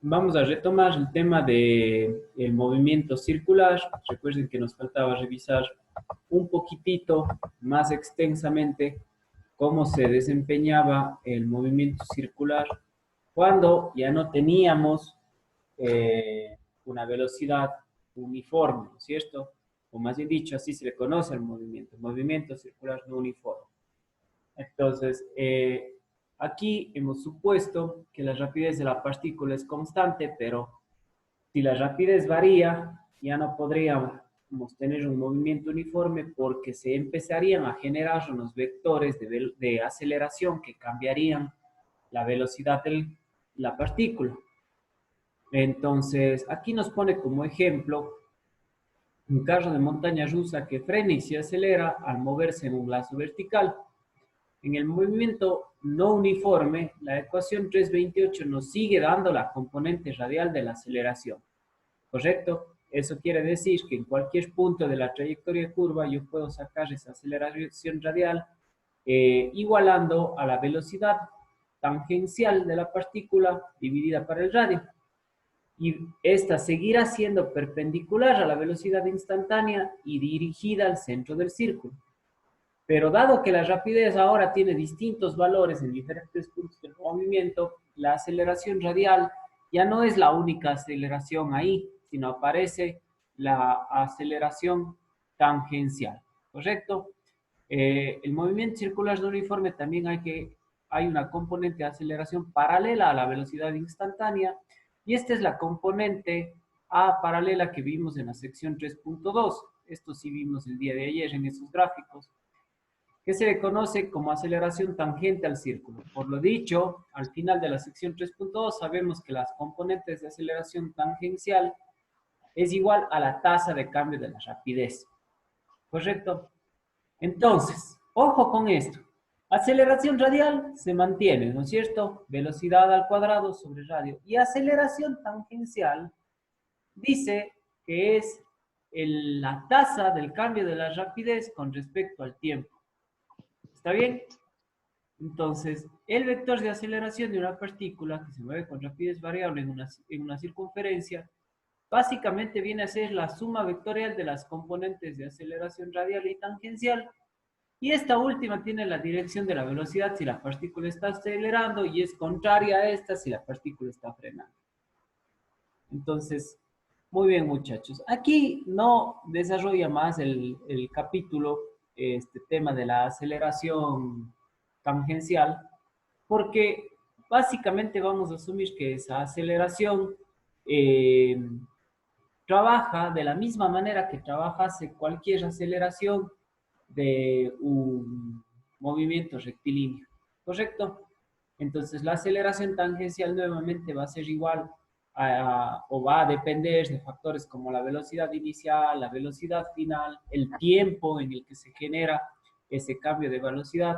Vamos a retomar el tema de el movimiento circular. Recuerden que nos faltaba revisar un poquitito más extensamente cómo se desempeñaba el movimiento circular cuando ya no teníamos una velocidad uniforme, ¿no es cierto? O más bien dicho, así se le conoce al movimiento circular no uniforme. Entonces, aquí hemos supuesto que la rapidez de la partícula es constante, pero si la rapidez varía, ya no podríamos tener un movimiento uniforme porque se empezarían a generar unos vectores de aceleración que cambiarían la velocidad de la partícula. Entonces, aquí nos pone como ejemplo un carro de montaña rusa que frena y se acelera al moverse en un lazo vertical. En el movimiento no uniforme, la ecuación 328 nos sigue dando la componente radial de la aceleración, ¿correcto? Eso quiere decir que en cualquier punto de la trayectoria curva yo puedo sacar esa aceleración radial igualando a la velocidad tangencial de la partícula dividida por el radio. Y esta seguirá siendo perpendicular a la velocidad instantánea y dirigida al centro del círculo. Pero dado que la rapidez ahora tiene distintos valores en diferentes puntos del movimiento, la aceleración radial ya no es la única aceleración ahí, sino aparece la aceleración tangencial, ¿correcto? El movimiento circular no uniforme también hay una componente de aceleración paralela a la velocidad instantánea, y esta es la componente A paralela que vimos en la sección 3.2. Esto sí vimos el día de ayer en esos gráficos, que se le conoce como aceleración tangente al círculo. Por lo dicho, al final de la sección 3.2 sabemos que las componentes de aceleración tangencial es igual a la tasa de cambio de la rapidez. ¿Correcto? Entonces, ojo con esto. Aceleración radial se mantiene, ¿no es cierto? Velocidad al cuadrado sobre radio. Y aceleración tangencial dice que es la tasa del cambio de la rapidez con respecto al tiempo. ¿Está bien? Entonces, el vector de aceleración de una partícula que se mueve con rapidez variable en una circunferencia, básicamente viene a ser la suma vectorial de las componentes de aceleración radial y tangencial, y esta última tiene la dirección de la velocidad si la partícula está acelerando y es contraria a esta si la partícula está frenando. Entonces, muy bien muchachos, aquí no desarrolla más el capítulo este tema de la aceleración tangencial, porque básicamente vamos a asumir que esa aceleración eh, trabaja de la misma manera que trabajase cualquier aceleración de un movimiento rectilíneo, ¿correcto? Entonces la aceleración tangencial nuevamente va a ser igual o va a depender de factores como la velocidad inicial, la velocidad final, el tiempo en el que se genera ese cambio de velocidad,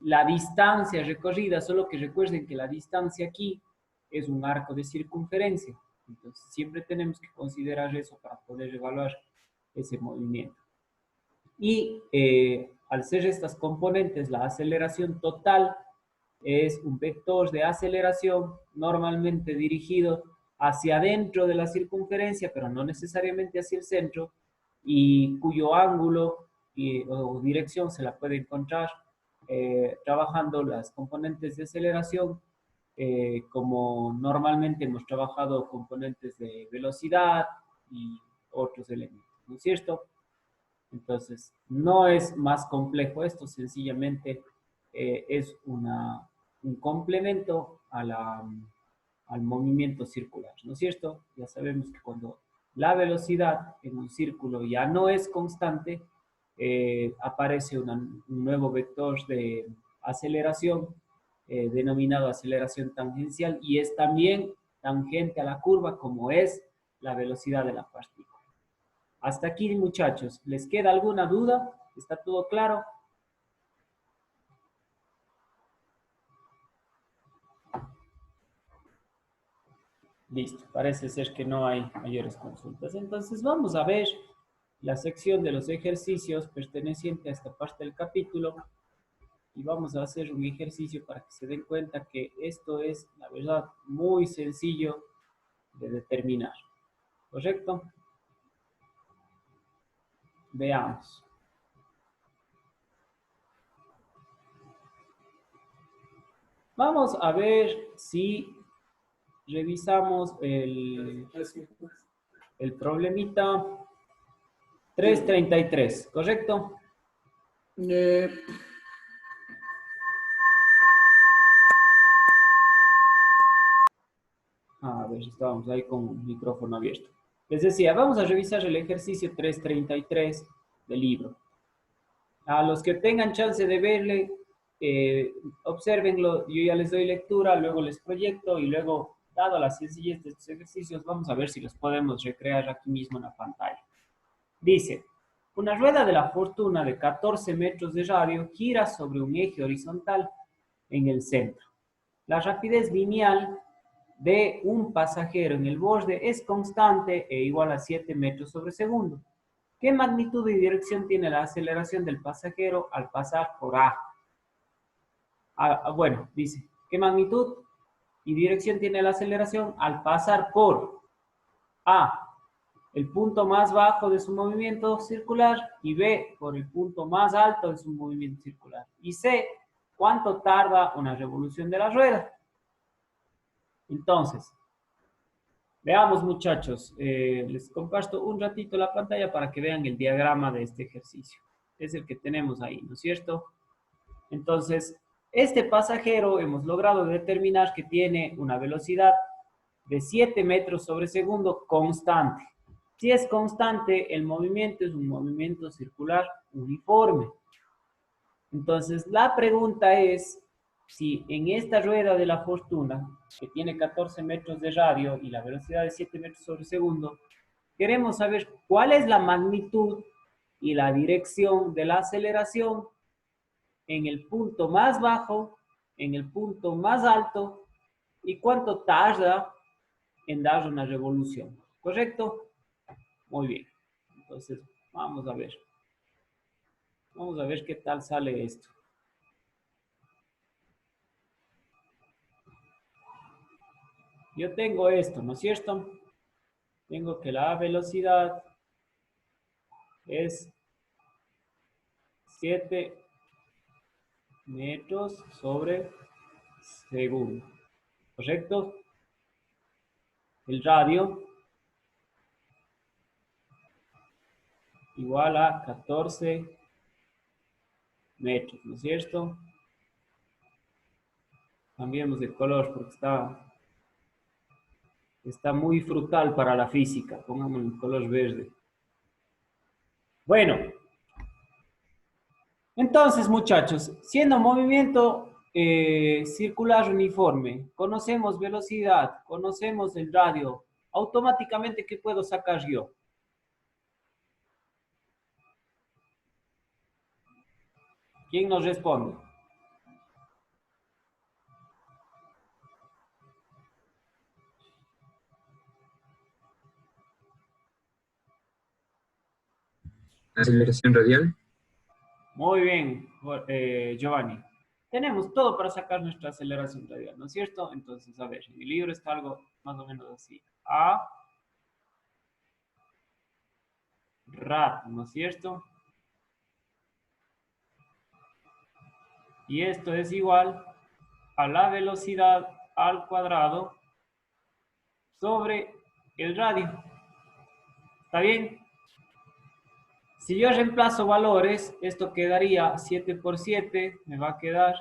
la distancia recorrida, solo que recuerden que la distancia aquí es un arco de circunferencia. Entonces siempre tenemos que considerar eso para poder evaluar ese movimiento. Y al ser estas componentes, la aceleración total es un vector de aceleración normalmente dirigido hacia adentro de la circunferencia, pero no necesariamente hacia el centro, y cuyo ángulo o dirección se la puede encontrar trabajando las componentes de aceleración como normalmente hemos trabajado componentes de velocidad y otros elementos, ¿no es cierto? Entonces, no es más complejo esto, sencillamente es un complemento al movimiento circular, ¿no es cierto? Ya sabemos que cuando la velocidad en un círculo ya no es constante, aparece un nuevo vector de aceleración denominado aceleración tangencial y es también tangente a la curva como es la velocidad de la partícula. Hasta aquí, muchachos. ¿Les queda alguna duda? ¿Está todo claro? Listo. Parece ser que no hay mayores consultas. Entonces vamos a ver la sección de los ejercicios perteneciente a esta parte del capítulo y vamos a hacer un ejercicio para que se den cuenta que esto es, la verdad, muy sencillo de determinar. ¿Correcto? Veamos. Vamos a ver si revisamos el problemita 333, ¿correcto? A ver, estábamos ahí con el micrófono abierto. Les decía, vamos a revisar el ejercicio 333 del libro. A los que tengan chance de verle, obsérvenlo, yo ya les doy lectura, luego les proyecto y luego, dado la sencillez de estos ejercicios, vamos a ver si los podemos recrear aquí mismo en la pantalla. Dice, una rueda de la fortuna de 14 metros de radio gira sobre un eje horizontal en el centro. La rapidez lineal de un pasajero en el borde es constante e igual a 7 metros sobre segundo. ¿Qué magnitud y dirección tiene la aceleración del pasajero al pasar por A? Bueno, dice, ¿qué magnitud y dirección tiene la aceleración al pasar por A, el punto más bajo de su movimiento circular, y B, por el punto más alto de su movimiento circular? Y C, ¿cuánto tarda una revolución de la rueda? Entonces, veamos, muchachos, les comparto un ratito la pantalla para que vean el diagrama de este ejercicio. Es el que tenemos ahí, ¿no es cierto? Entonces, este pasajero hemos logrado determinar que tiene una velocidad de 7 metros sobre segundo constante. Si es constante, el movimiento es un movimiento circular uniforme. Entonces, la pregunta es, si en esta rueda de la fortuna, que tiene 14 metros de radio y la velocidad de 7 metros sobre segundo, queremos saber cuál es la magnitud y la dirección de la aceleración en el punto más bajo, en el punto más alto, y cuánto tarda en dar una revolución. ¿Correcto? Muy bien. Entonces, vamos a ver. Vamos a ver qué tal sale esto. Yo tengo esto, ¿no es cierto? Tengo que la velocidad es 7 metros sobre segundo. ¿Correcto? El radio igual a 14 metros, ¿no es cierto? Cambiemos de color porque está muy frutal para la física. Pongámosle un color verde. Bueno, entonces, muchachos, siendo movimiento circular uniforme, conocemos velocidad, conocemos el radio, automáticamente, ¿qué puedo sacar yo? ¿Quién nos responde? Aceleración radial. Muy bien, Giovanni. Tenemos todo para sacar nuestra aceleración radial, ¿no es cierto? Entonces, a ver, en el libro está algo más o menos así. A rad, ¿no es cierto? Y esto es igual a la velocidad al cuadrado sobre el radio. ¿Está bien? Si yo reemplazo valores, esto quedaría 7 por 7, me va a quedar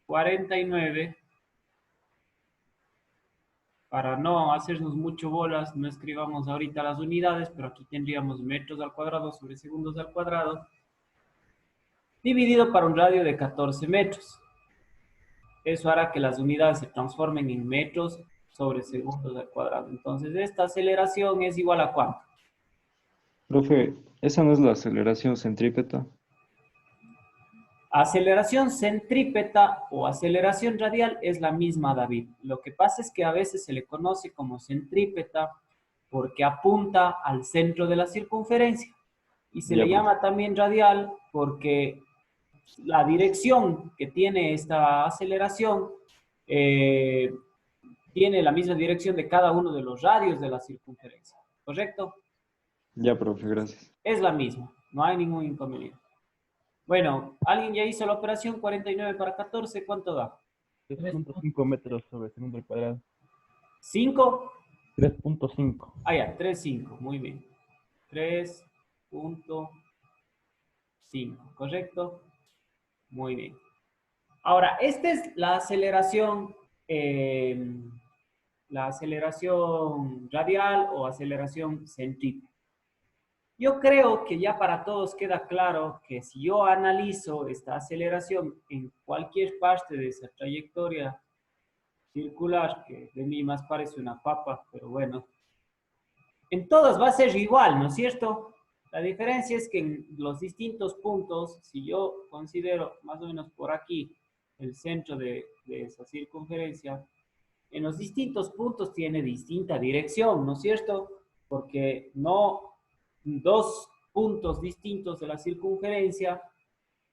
49. Para no hacernos mucho bolas, no escribamos ahorita las unidades, pero aquí tendríamos metros al cuadrado sobre segundos al cuadrado, dividido para un radio de 14 metros. Eso hará que las unidades se transformen en metros sobre segundos al cuadrado. Entonces, esta aceleración es igual a ¿cuánto? Profe, ¿esa no es la aceleración centrípeta? Aceleración centrípeta o aceleración radial es la misma, David. Lo que pasa es que a veces se le conoce como centrípeta porque apunta al centro de la circunferencia. Y se le llama también radial porque la dirección que tiene esta aceleración tiene la misma dirección de cada uno de los radios de la circunferencia, ¿correcto? Ya, profe, gracias. Es la misma, no hay ningún inconveniente. Bueno, ¿alguien ya hizo la operación 49 para 14? ¿Cuánto da? 3.5 metros sobre segundo al cuadrado. ¿5? 3.5. Ah, ya, 3,5, muy bien. 3,5, ¿correcto? Muy bien. Ahora, esta es la aceleración radial o aceleración centrípeta. Yo creo que ya para todos queda claro que si yo analizo esta aceleración en cualquier parte de esa trayectoria circular, que de mí más parece una papa, pero bueno, en todas va a ser igual, ¿no es cierto? La diferencia es que en los distintos puntos, si yo considero más o menos por aquí el centro de esa circunferencia, en los distintos puntos tiene distinta dirección, ¿no es cierto? Porque no dos puntos distintos de la circunferencia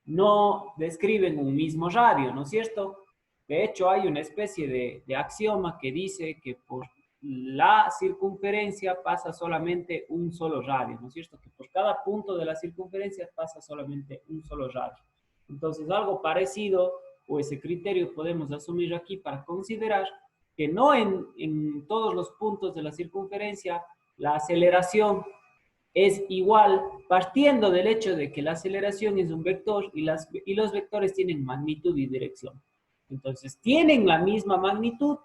no describen un mismo radio, ¿no es cierto? De hecho, hay una especie de axioma que dice que por la circunferencia pasa solamente un solo radio, ¿no es cierto? Que por cada punto de la circunferencia pasa solamente un solo radio. Entonces, algo parecido o ese criterio podemos asumir aquí para considerar que no en todos los puntos de la circunferencia la aceleración es igual, partiendo del hecho de que la aceleración es un vector y los vectores tienen magnitud y dirección. Entonces, tienen la misma magnitud,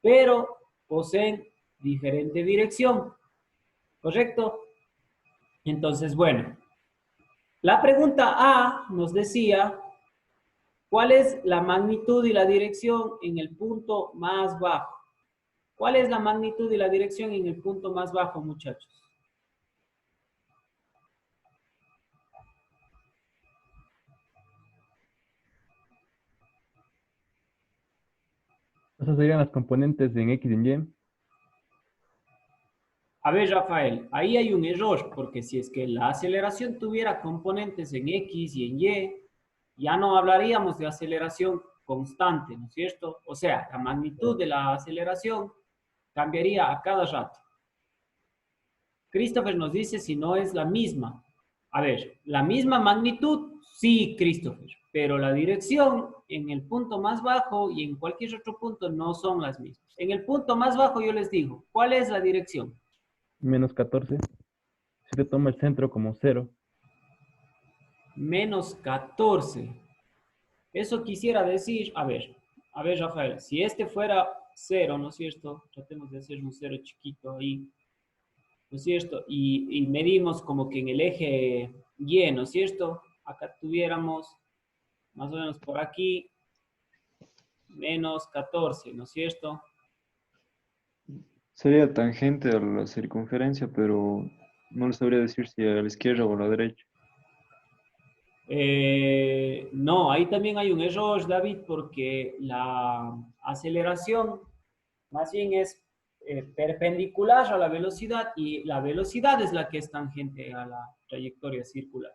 pero poseen diferente dirección. ¿Correcto? Entonces, bueno, la pregunta A nos decía, ¿cuál es la magnitud y la dirección en el punto más bajo? ¿Cuál es la magnitud y la dirección en el punto más bajo, muchachos? Esas serían las componentes en X y en Y. A ver, Rafael, ahí hay un error, porque si es que la aceleración tuviera componentes en X y en Y, ya no hablaríamos de aceleración constante, ¿no es cierto? O sea, la magnitud de la aceleración cambiaría a cada rato. Christopher nos dice si no es la misma. A ver, la misma magnitud, sí, Christopher, pero la dirección en el punto más bajo y en cualquier otro punto no son las mismas. En el punto más bajo yo les digo, ¿cuál es la dirección? Menos 14. Si te toma el centro como 0. Menos 14. Eso quisiera decir, a ver, Rafael, si este fuera 0, ¿no es cierto? Tratemos de hacer un 0 chiquito ahí, ¿no es cierto? Y medimos como que en el eje Y, ¿no es cierto? Acá tuviéramos más o menos por aquí menos 14, ¿no es cierto? Sería tangente a la circunferencia, pero no le sabría decir si a la izquierda o a la derecha. No, ahí también hay un error, David, porque la aceleración más bien es perpendicular a la velocidad y la velocidad es la que es tangente a la trayectoria circular.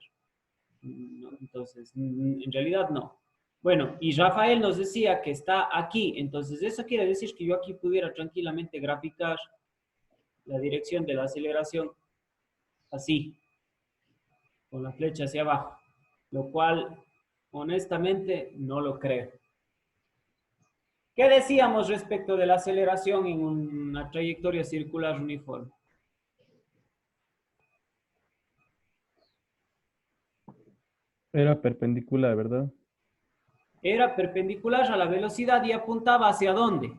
Entonces, en realidad no. Bueno, y Rafael nos decía que está aquí, entonces eso quiere decir que yo aquí pudiera tranquilamente graficar la dirección de la aceleración así, con la flecha hacia abajo, lo cual honestamente no lo creo. ¿Qué decíamos respecto de la aceleración en una trayectoria circular uniforme? Era perpendicular, ¿verdad? Era perpendicular a la velocidad y apuntaba hacia dónde.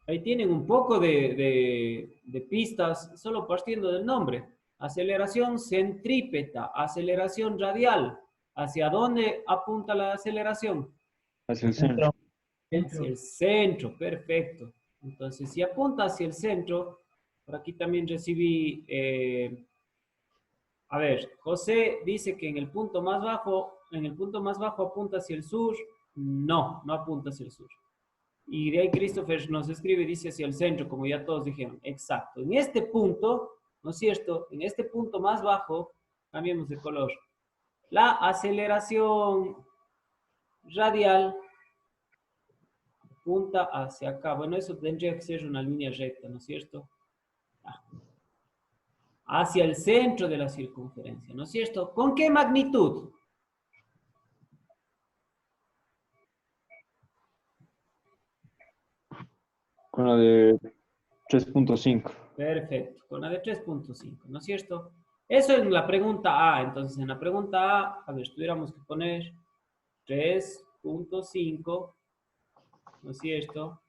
Ahí tienen un poco de pistas, solo partiendo del nombre. Aceleración centrípeta, aceleración radial. ¿Hacia dónde apunta la aceleración? Hacia el centro. Hacia el centro, perfecto. Entonces, si apunta hacia el centro, por aquí también recibí, a ver, José dice que en el punto más bajo apunta hacia el sur. No, no apunta hacia el sur. Y de ahí Christopher nos escribe, dice hacia el centro, como ya todos dijeron. Exacto. En este punto, ¿no es cierto? En este punto más bajo, cambiemos de color. La aceleración radial punta hacia acá. Bueno, eso tendría que ser una línea recta, ¿no es cierto? Hacia el centro de la circunferencia, ¿no es cierto? ¿Con qué magnitud? Con la de 3.5. Perfecto, con la de 3.5, ¿no es cierto? Eso es la pregunta A. Entonces, en la pregunta A ver, tuviéramos que poner 3.5, ¿no es cierto?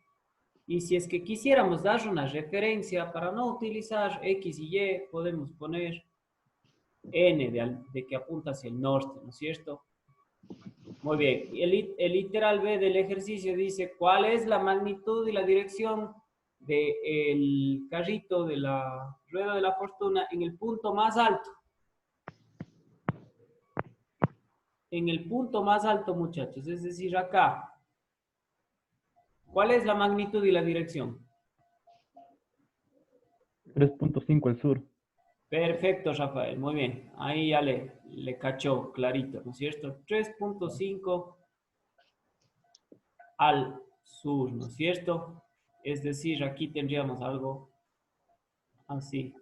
Y si es que quisiéramos dar una referencia para no utilizar X y Y, podemos poner N de que apunta hacia el norte, ¿no es cierto? Muy bien. Y el literal B del ejercicio dice cuál es la magnitud y la dirección del carrito de la rueda de la fortuna en el punto más alto. En el punto más alto, muchachos, es decir, acá. ¿Cuál es la magnitud y la dirección? 3.5 al sur. Perfecto, Rafael, muy bien. Ahí ya le cachó clarito, ¿no es cierto? 3.5 al sur, ¿no es cierto? Es decir, aquí tendríamos algo así.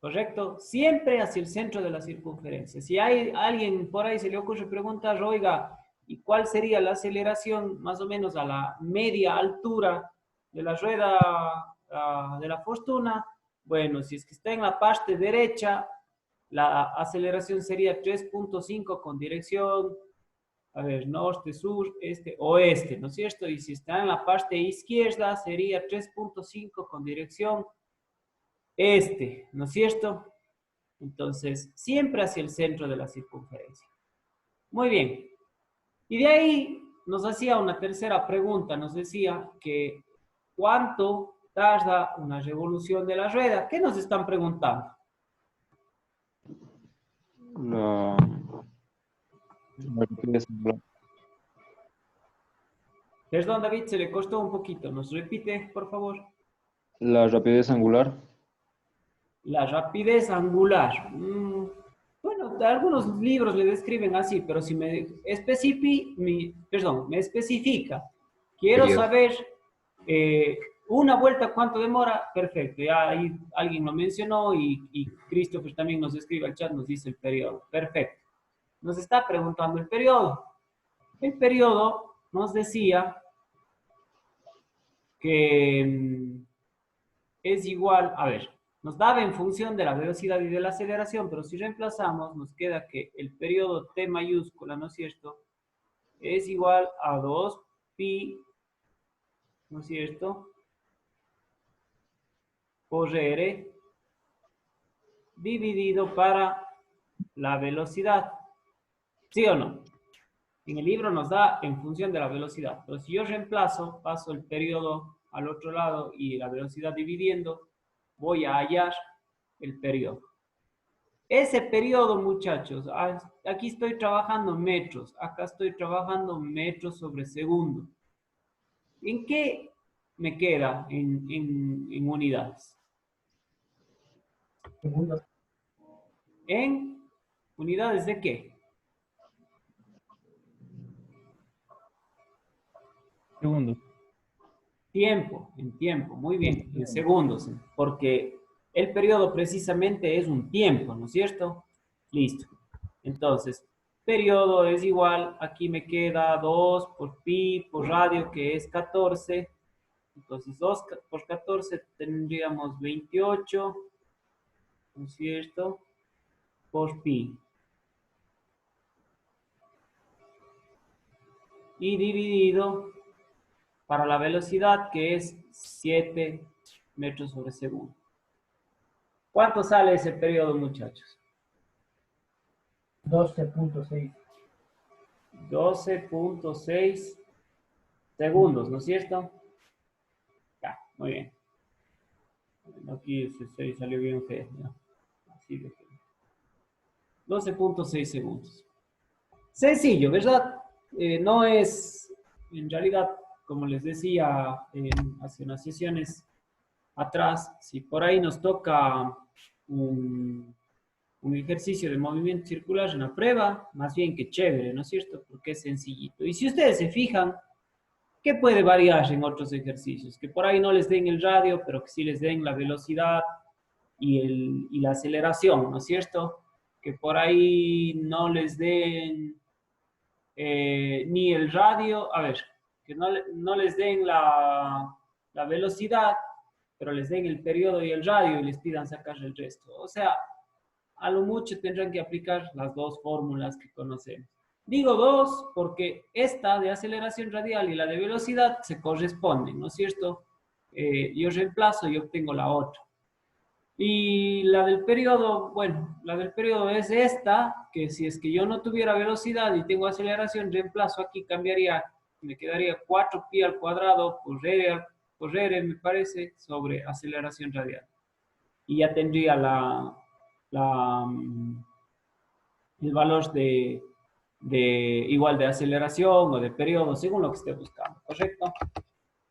¿Correcto? Siempre hacia el centro de la circunferencia. Si hay alguien por ahí se le ocurre preguntar, oiga, ¿y cuál sería la aceleración más o menos a la media altura de la rueda de la fortuna? Bueno, si es que está en la parte derecha, la aceleración sería 3.5 con dirección, a ver, norte, sur, este, oeste, ¿no es cierto? Y si está en la parte izquierda, sería 3.5 con dirección este, ¿no es cierto? Entonces, siempre hacia el centro de la circunferencia. Muy bien. Y de ahí nos hacía una tercera pregunta. Nos decía que ¿cuánto tarda una revolución de la rueda? ¿Qué nos están preguntando? La rapidez angular. Perdón, David, se le costó un poquito. ¿Nos repite, por favor? La rapidez angular. La rapidez angular. Bueno, algunos libros le describen así, pero si me especifica, quiero Periodo. saber una vuelta cuánto demora, perfecto. Ya ahí alguien lo mencionó y Christopher también nos escribe al chat, nos dice el periodo. Perfecto. Nos está preguntando el periodo. El periodo nos decía que es igual, a ver, nos daba en función de la velocidad y de la aceleración, pero si reemplazamos, nos queda que el periodo T mayúscula, ¿no es cierto?, es igual a 2pi, ¿no es cierto?, por R, dividido para la velocidad. ¿Sí o no? En el libro nos da en función de la velocidad, pero si yo reemplazo, paso el periodo al otro lado y la velocidad dividiendo, voy a hallar el periodo. Ese periodo, muchachos, aquí estoy trabajando metros, acá estoy trabajando metros sobre segundo. ¿En qué me queda en unidades? Segundos. ¿En unidades de qué? Segundos. Tiempo, en tiempo, muy bien, en segundos, porque el periodo precisamente es un tiempo, ¿no es cierto? Listo. Entonces, periodo es igual, aquí me queda 2 por pi por radio, que es 14. Entonces, 2 por 14 tendríamos 28, ¿no es cierto? Por pi. Y dividido para la velocidad, que es 7 metros sobre segundo. ¿Cuánto sale ese periodo, muchachos? 12.6. 12.6 segundos, ¿no es cierto? Ya, muy bien. Aquí ese 6 salió bien feo. ¿No? Así de feo. 12.6 segundos. Sencillo, ¿verdad? No es en realidad, como les decía hace unas sesiones atrás, si por ahí nos toca un ejercicio de movimiento circular en la prueba, más bien que chévere, ¿no es cierto? Porque es sencillito. Y si ustedes se fijan, ¿qué puede variar en otros ejercicios? Que por ahí no les den el radio, pero que sí les den la velocidad y la aceleración, ¿no es cierto? Que por ahí no les den ni el radio, a ver, que no les den la velocidad, pero les den el periodo y el radio y les pidan sacar el resto. O sea, a lo mucho tendrán que aplicar las dos fórmulas que conocemos. Digo dos porque esta de aceleración radial y la de velocidad se corresponden, ¿no es cierto? Yo reemplazo y obtengo la otra. Y la del periodo, bueno, la del periodo es esta, que si es que yo no tuviera velocidad y tengo aceleración, reemplazo aquí, cambiaría, me quedaría 4pi al cuadrado por r, me parece, sobre aceleración radial. Y ya tendría el valor igual de aceleración o de periodo, según lo que esté buscando, ¿correcto?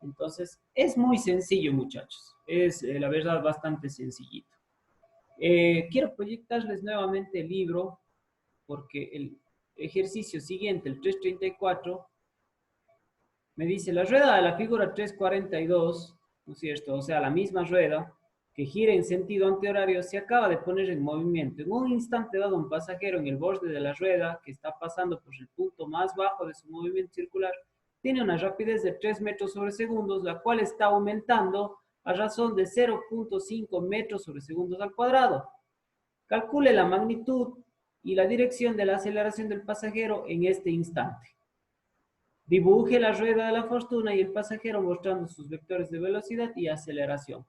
Entonces, es muy sencillo, muchachos. Es, la verdad, bastante sencillito. Quiero proyectarles nuevamente el libro porque el ejercicio siguiente, el 334, me dice la rueda de la figura 342, ¿no es cierto? O sea, la misma rueda que gira en sentido antihorario se acaba de poner en movimiento. En un instante dado, un pasajero en el borde de la rueda que está pasando por el punto más bajo de su movimiento circular tiene una rapidez de 3 metros sobre segundos, la cual está aumentando a razón de 0.5 metros sobre segundos al cuadrado. Calcule la magnitud y la dirección de la aceleración del pasajero en este instante. Dibuje la rueda de la fortuna y el pasajero mostrando sus vectores de velocidad y aceleración.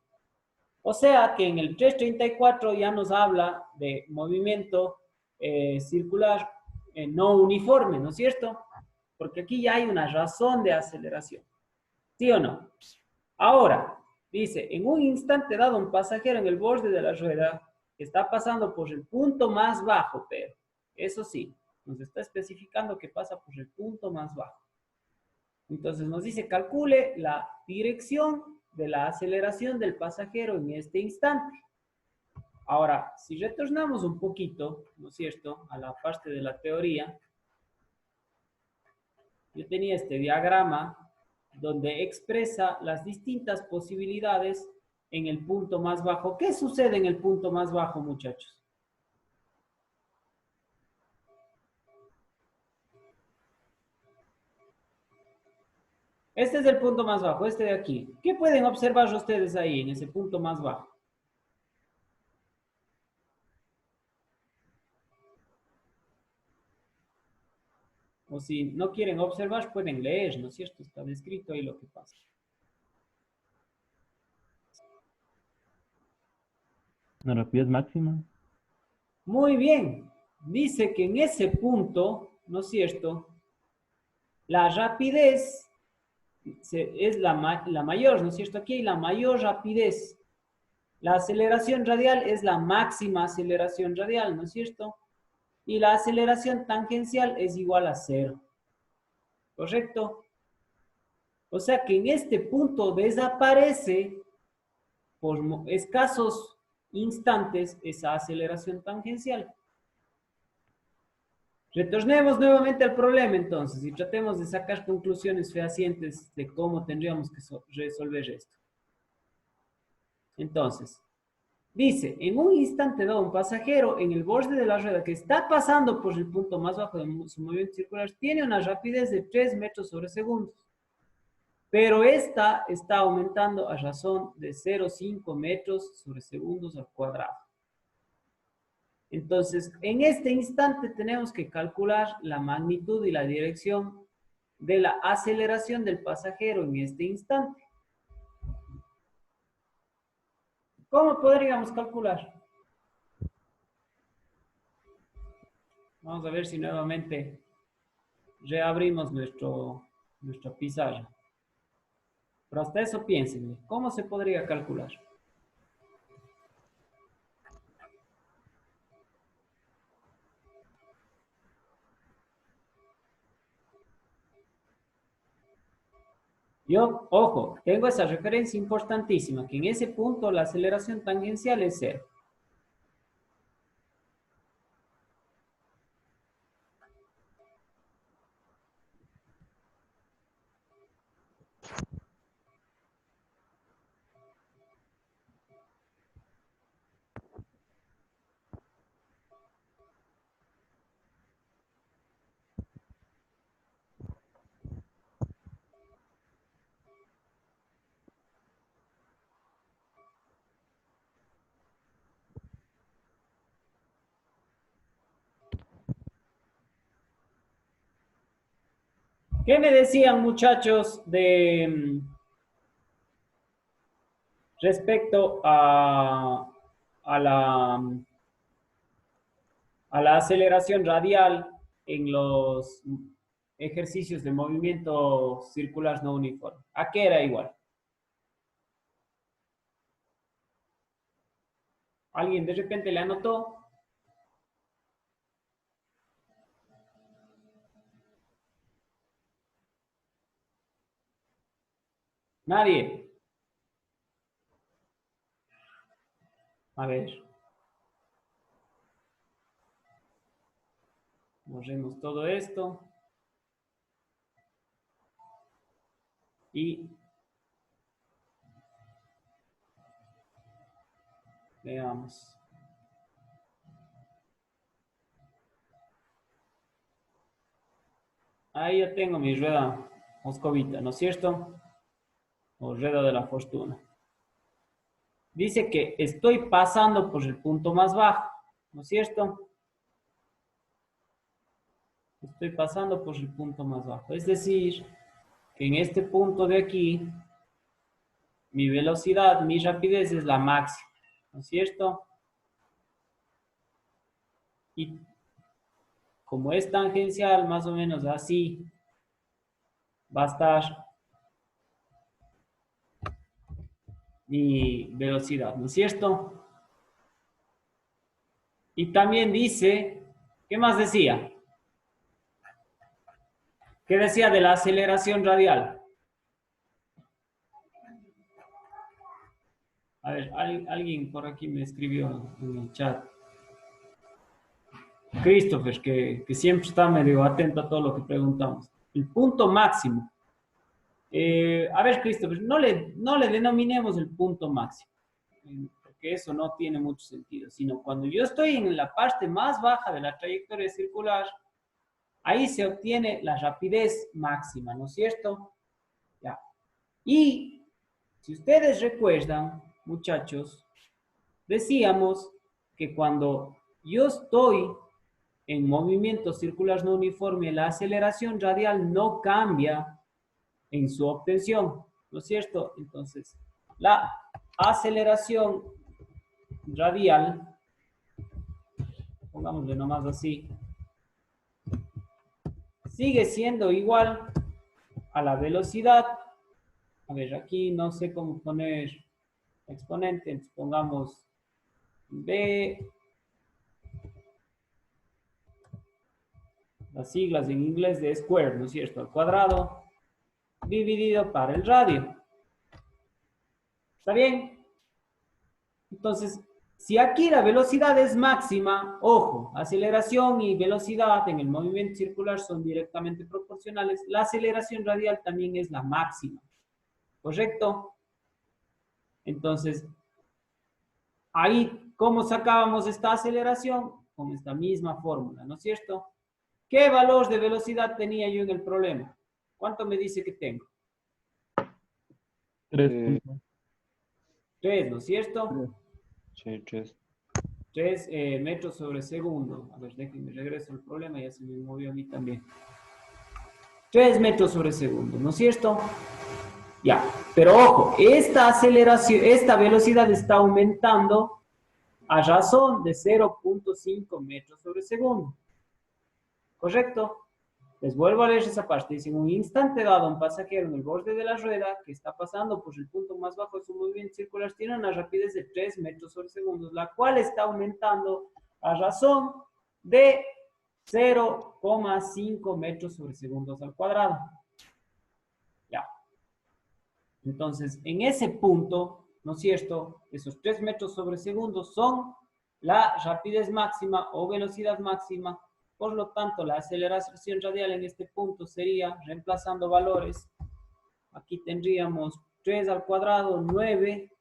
O sea que en el 334 ya nos habla de movimiento circular no uniforme, ¿no es cierto? Porque aquí ya hay una razón de aceleración. ¿Sí o no? Ahora, dice, en un instante dado un pasajero en el borde de la rueda está pasando por el punto más bajo, pero eso sí, nos está especificando que pasa por el punto más bajo. Entonces nos dice, calcule la dirección de la aceleración del pasajero en este instante. Ahora, si retornamos un poquito, ¿no es cierto?, a la parte de la teoría, yo tenía este diagrama donde expresa las distintas posibilidades en el punto más bajo. ¿Qué sucede en el punto más bajo, muchachos? Este es el punto más bajo, este de aquí. ¿Qué pueden observar ustedes ahí en ese punto más bajo? O si no quieren observar, pueden leer, ¿no es cierto? Está descrito ahí lo que pasa. ¿Una rapidez máxima? Muy bien. Dice que en ese punto, ¿no es cierto?, la rapidez es la mayor, ¿no es cierto? Aquí hay la mayor rapidez. La aceleración radial es la máxima aceleración radial, ¿no es cierto? Y la aceleración tangencial es igual a 0. ¿Correcto? O sea que en este punto desaparece por escasos instantes esa aceleración tangencial. Retornemos nuevamente al problema entonces y tratemos de sacar conclusiones fehacientes de cómo tendríamos que resolver esto. Entonces, dice, en un instante dado un pasajero en el borde de la rueda que está pasando por el punto más bajo de su movimiento circular tiene una rapidez de 3 metros sobre segundos. Pero esta está aumentando a razón de 0,5 metros sobre segundos al cuadrado. Entonces, en este instante tenemos que calcular la magnitud y la dirección de la aceleración del pasajero en este instante. ¿Cómo podríamos calcular? Vamos a ver si nuevamente reabrimos nuestra pizarra. Pero hasta eso piénsenle, ¿cómo se podría calcular? Yo, ojo, tengo esa referencia importantísima, que en ese punto la aceleración tangencial es 0. ¿Qué me decían, muchachos, de respecto a la aceleración radial en los ejercicios de movimiento circular no uniforme? ¿A qué era igual? ¿Alguien de repente le anotó? Nadie. A ver. Borremos todo esto. Y veamos. Ahí ya tengo mi rueda moscovita, ¿no es cierto? O rueda de la fortuna. Dice que estoy pasando por el punto más bajo, ¿no es cierto? Estoy pasando por el punto más bajo. Es decir, que en este punto de aquí, mi velocidad, mi rapidez es la máxima, ¿no es cierto? Y como es tangencial, más o menos así, va a estar mi velocidad, ¿no es cierto? Y también dice, ¿qué más decía? ¿Qué decía de la aceleración radial? A ver, alguien por aquí me escribió en el chat. Christopher, que siempre está medio atento a todo lo que preguntamos. El punto máximo. A ver, Christopher, no le denominemos el punto máximo, porque eso no tiene mucho sentido, sino cuando yo estoy en la parte más baja de la trayectoria circular, ahí se obtiene la rapidez máxima, ¿no es cierto? Ya. Y si ustedes recuerdan, muchachos, decíamos que cuando yo estoy en movimiento circular no uniforme, la aceleración radial no cambia en su obtención, ¿no es cierto? Entonces, la aceleración radial, pongámosle nomás así, sigue siendo igual a la velocidad. A ver, aquí no sé cómo poner exponente, entonces pongamos B, las siglas en inglés de square, ¿no es cierto? Al cuadrado, dividido para el radio. ¿Está bien? Entonces, si aquí la velocidad es máxima, ojo, aceleración y velocidad en el movimiento circular son directamente proporcionales, la aceleración radial también es la máxima. ¿Correcto? Entonces, ahí, ¿cómo sacábamos esta aceleración? Con esta misma fórmula, ¿no es cierto? ¿Qué valor de velocidad tenía yo en el problema? ¿Cuánto me dice que tengo? 3. 3, ¿no es cierto? Sí, 3. 3 metros sobre segundo. A ver, déjenme regreso al problema, ya se me movió a mí también. 3 metros sobre segundo, ¿no es cierto? Ya, pero ojo, esta aceleración, esta velocidad está aumentando a razón de 0.5 metros sobre segundo. ¿Correcto? Les vuelvo a leer esa parte. Dice, en un instante dado, un pasajero en el borde de la rueda que está pasando por el punto más bajo de su movimiento circular tiene una rapidez de 3 metros sobre segundo, la cual está aumentando a razón de 0,5 metros sobre segundos al cuadrado. Ya. Entonces, en ese punto, ¿no es cierto? Esos 3 metros sobre segundo son la rapidez máxima o velocidad máxima. Por lo tanto, la aceleración radial en este punto sería, reemplazando valores, aquí tendríamos 3 al cuadrado, 9,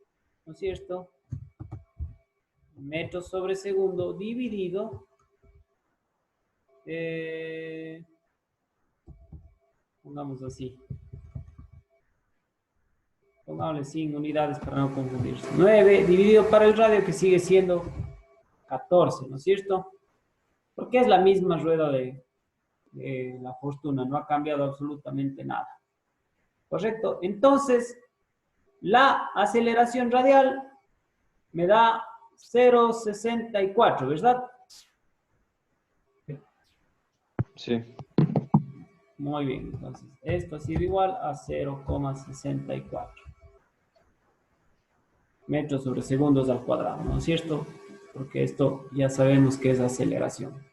¿no es cierto? Metros sobre segundo dividido, pongamos así. Pongámosle sin unidades para no confundirse. 9 dividido para el radio, que sigue siendo 14, ¿no es cierto? Porque es la misma rueda de la fortuna, no ha cambiado absolutamente nada. ¿Correcto? Entonces, la aceleración radial me da 0,64, ¿verdad? Sí. Muy bien, entonces esto ha sido igual a 0,64 metros sobre segundos al cuadrado, ¿no es cierto? Porque esto ya sabemos que es aceleración.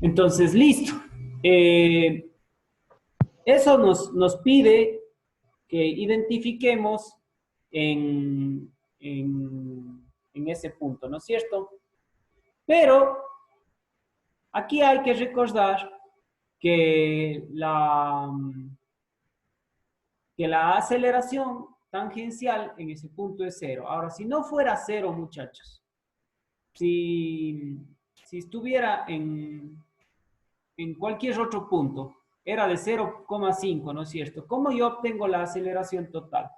Entonces, listo. Eso nos pide que identifiquemos en ese punto, ¿no es cierto? Pero aquí hay que recordar que la aceleración tangencial en ese punto es 0. Ahora, si no fuera 0, muchachos, si estuviera en cualquier otro punto, era de 0,5, ¿no es cierto? ¿Cómo yo obtengo la aceleración total?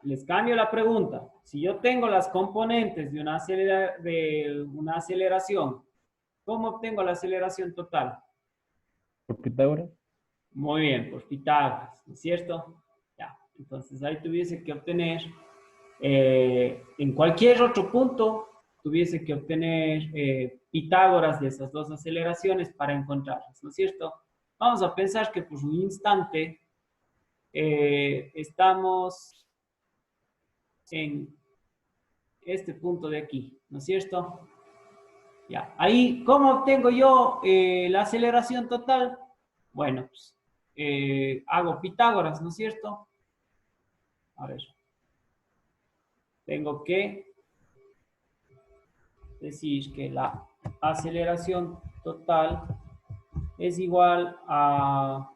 Les cambio la pregunta. Si yo tengo las componentes de una aceleración, ¿cómo obtengo la aceleración total? Por Pitágoras. Muy bien, por Pitágoras, ¿no es cierto? Ya, entonces ahí tuviese que obtener, en cualquier otro punto, tuviese que obtener Pitágoras de esas dos aceleraciones para encontrarlas, ¿no es cierto? Vamos a pensar que por un instante estamos en este punto de aquí, ¿no es cierto? Ya, ahí, ¿cómo obtengo yo la aceleración total? Bueno, pues, hago Pitágoras, ¿no es cierto? A ver, tengo que decir que la aceleración total es igual a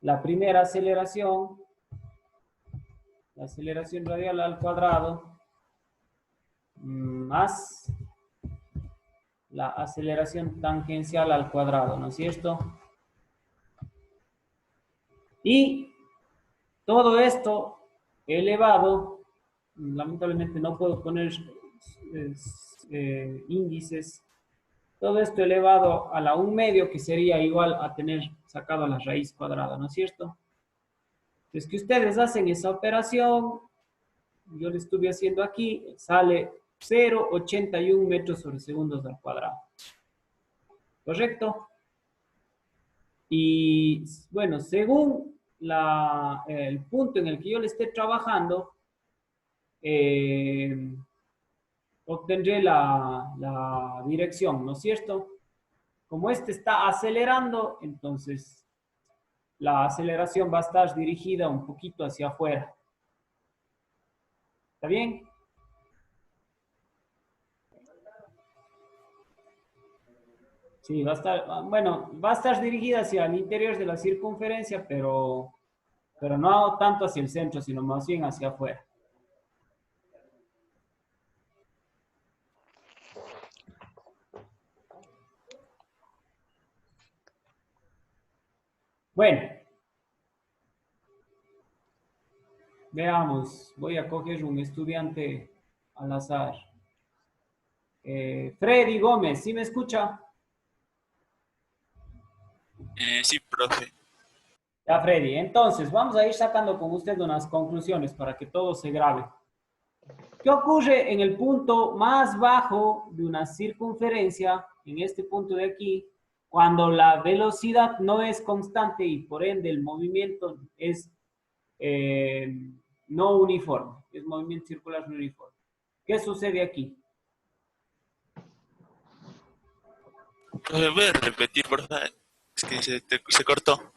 la primera aceleración, la aceleración radial al cuadrado, más la aceleración tangencial al cuadrado, ¿no es cierto? Y todo esto elevado, lamentablemente no puedo poner índices, todo esto elevado a la 1/2, que sería igual a tener sacado la raíz cuadrada, ¿no es cierto? Entonces, que ustedes hacen esa operación, yo lo estuve haciendo aquí, sale 0,81 metros sobre segundos al cuadrado. ¿Correcto? Y bueno, según el punto en el que yo le esté trabajando, obtendré la dirección, ¿no es cierto? Como este está acelerando, entonces la aceleración va a estar dirigida un poquito hacia afuera. ¿Está bien? Sí, va a estar, bueno, va a estar dirigida hacia el interior de la circunferencia, pero no tanto hacia el centro, sino más bien hacia afuera. Bueno, veamos, voy a coger un estudiante al azar. Freddy Gómez, ¿sí me escucha? Sí, profe. Ya, Freddy, entonces vamos a ir sacando con usted unas conclusiones para que todo se grabe. ¿Qué ocurre en el punto más bajo de una circunferencia, en este punto de aquí, cuando la velocidad no es constante y por ende el movimiento es no uniforme, es movimiento circular no uniforme. ¿Qué sucede aquí? Profe, voy a repetir, por favor. Es que se cortó.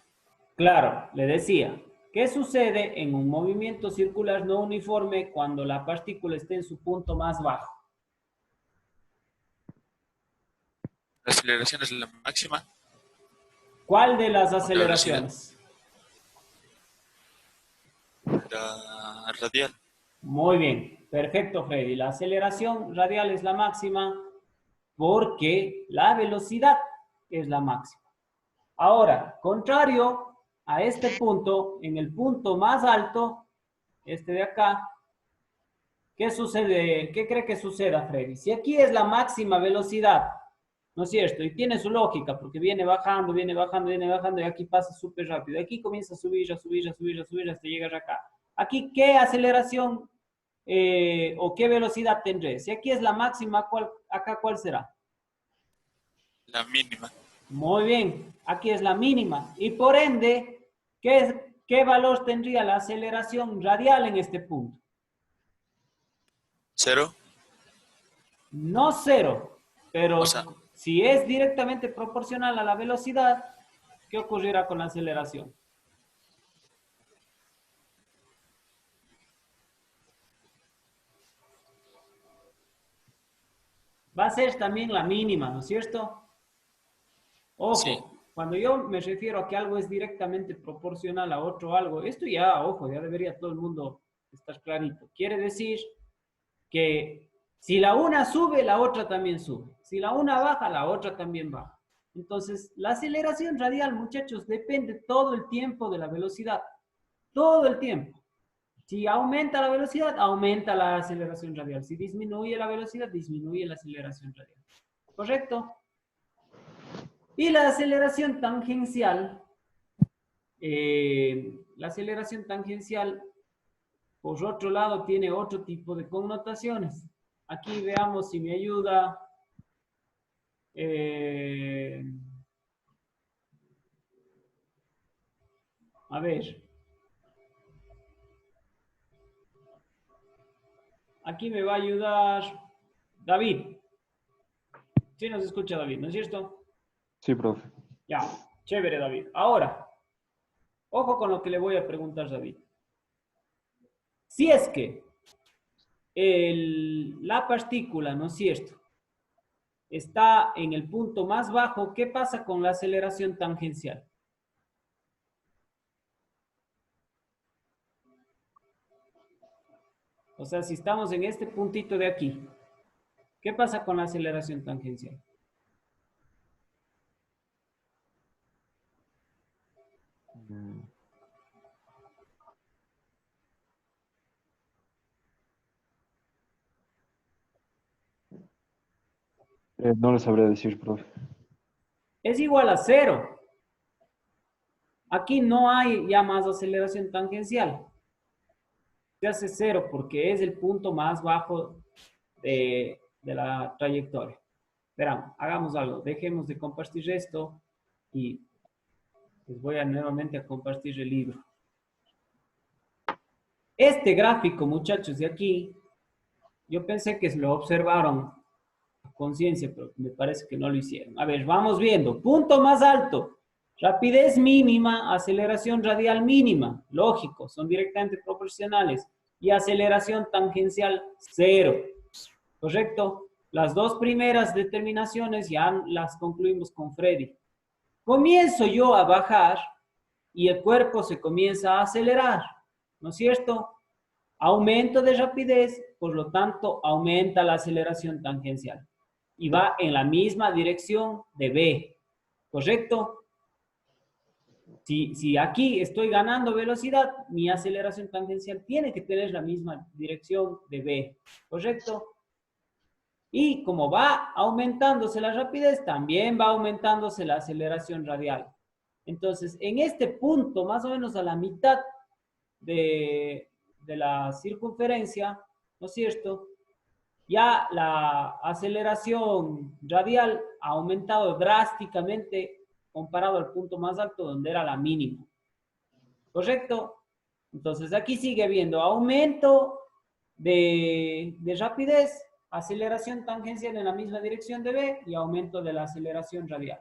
Claro, le decía, ¿qué sucede en un movimiento circular no uniforme cuando la partícula esté en su punto más bajo? La aceleración es la máxima. ¿Cuál de las La aceleraciones? La radial. Muy bien, perfecto, Freddy. La aceleración radial es la máxima porque la velocidad es la máxima. Ahora, contrario a este punto, en el punto más alto, este de acá, ¿qué sucede? ¿Qué cree que suceda, Freddy? Si aquí es la máxima velocidad, ¿no es cierto? Y tiene su lógica, porque viene bajando, viene bajando, viene bajando, y aquí pasa súper rápido. Aquí comienza a subir, a subir, a subir, a subir, hasta llegar acá. Aquí, ¿qué aceleración o qué velocidad tendré? Si aquí es la máxima, acá cuál será? La mínima. Muy bien, aquí es la mínima. Y por ende, ¿qué valor tendría la aceleración radial en este punto? 0. No cero, pero O sea, si es directamente proporcional a la velocidad, ¿qué ocurrirá con la aceleración? Va a ser también la mínima, ¿no es cierto? Ojo, sí. cuando yo me refiero a que algo es directamente proporcional a otro algo, esto ya, ojo, ya debería todo el mundo estar clarito. Quiere decir que si la una sube, la otra también sube. Si la una baja, la otra también baja. Entonces, la aceleración radial, muchachos, depende todo el tiempo de la velocidad. Todo el tiempo. Si aumenta la velocidad, aumenta la aceleración radial. Si disminuye la velocidad, disminuye la aceleración radial. ¿Correcto? Y la aceleración tangencial, por otro lado, tiene otro tipo de connotaciones. Aquí veamos si me ayuda. A ver. Aquí me va a ayudar David. Sí nos escucha David, ¿no es cierto? Sí, profe. Ya, chévere David. Ahora, ojo con lo que le voy a preguntar David. Si es que la partícula, ¿no es cierto?, está en el punto más bajo, ¿qué pasa con la aceleración tangencial? O sea, si estamos en este puntito de aquí, ¿qué pasa con la aceleración tangencial? Mm, no le sabría decir, profe. Es igual a cero. Aquí no hay ya más aceleración tangencial. Se hace cero porque es el punto más bajo de la trayectoria. Verán, hagamos algo. Dejemos de compartir esto y les voy a nuevamente a compartir el libro. Este gráfico, muchachos, de aquí, yo pensé que lo observaron a conciencia, pero me parece que no lo hicieron. A ver, vamos viendo. Punto más alto. Rapidez mínima, aceleración radial mínima. Lógico, son directamente proporcionales. Y aceleración tangencial, cero. ¿Correcto? Las dos primeras determinaciones ya las concluimos con Freddy. Comienzo yo a bajar y el cuerpo se comienza a acelerar, ¿no es cierto? Aumento de rapidez, por lo tanto, aumenta la aceleración tangencial. Y va en la misma dirección de B, ¿correcto? Si aquí estoy ganando velocidad, mi aceleración tangencial tiene que tener la misma dirección de B, ¿correcto? Y como va aumentándose la rapidez, también va aumentándose la aceleración radial. Entonces, en este punto, más o menos a la mitad de la circunferencia, ¿no es cierto?, ya la aceleración radial ha aumentado drásticamente comparado al punto más alto donde era la mínima. ¿Correcto? Entonces aquí sigue habiendo aumento de rapidez, aceleración tangencial en la misma dirección de B y aumento de la aceleración radial.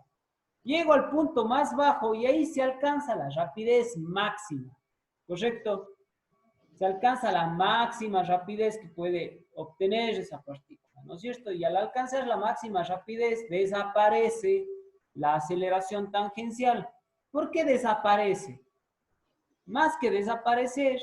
Llego al punto más bajo y ahí se alcanza la rapidez máxima, ¿correcto? Se alcanza la máxima rapidez que puede obtener esa partícula, ¿no es cierto? Y al alcanzar la máxima rapidez desaparece la aceleración tangencial. ¿Por qué desaparece? Más que desaparecer,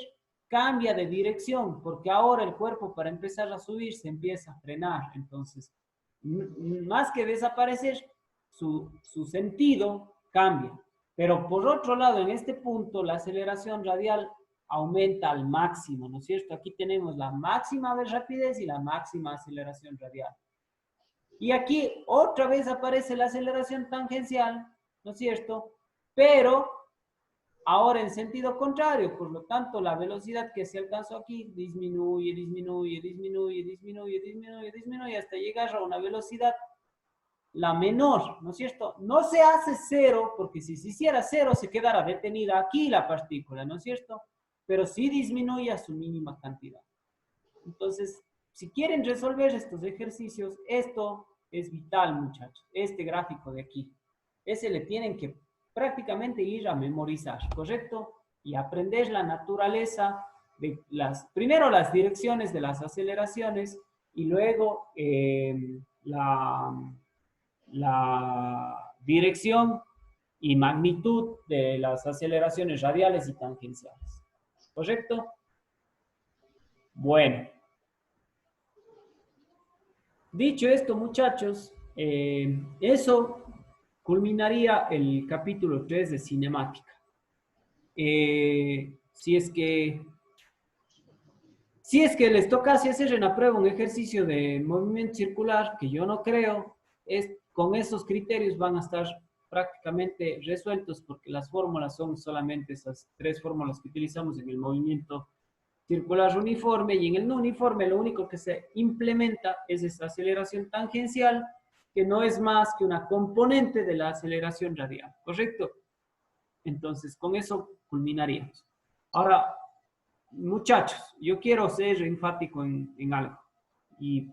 cambia de dirección, porque ahora el cuerpo para empezar a subir se empieza a frenar. Entonces, más que desaparecer, su sentido cambia. Pero por otro lado, en este punto, la aceleración radial aumenta al máximo, ¿no es cierto? Aquí tenemos la máxima de rapidez y la máxima aceleración radial. Y aquí otra vez aparece la aceleración tangencial, ¿no es cierto? Pero ahora en sentido contrario, por lo tanto, la velocidad que se alcanzó aquí disminuye, disminuye, disminuye, disminuye, disminuye, disminuye, hasta llegar a una velocidad la menor, ¿no es cierto? No se hace cero, porque si se hiciera cero se quedará detenida aquí la partícula, ¿no es cierto? Pero sí disminuye a su mínima cantidad. Entonces, si quieren resolver estos ejercicios, esto es vital, muchachos, este gráfico de aquí. Ese le tienen que prácticamente ir a memorizar, ¿correcto? Y aprender la naturaleza de primero las direcciones de las aceleraciones y luego la dirección y magnitud de las aceleraciones radiales y tangenciales. ¿Correcto? Bueno. Dicho esto, muchachos, eso culminaría el capítulo 3 de cinemática. Si es que les tocase hacer en la prueba un ejercicio de movimiento circular, que yo no creo, con esos criterios van a estar prácticamente resueltos porque las fórmulas son solamente esas 3 fórmulas que utilizamos en el movimiento circular uniforme, y en el no uniforme lo único que se implementa es esa aceleración tangencial, que no es más que una componente de la aceleración radial, ¿correcto? Entonces, con eso culminaríamos. Ahora, muchachos, yo quiero ser enfático en algo, y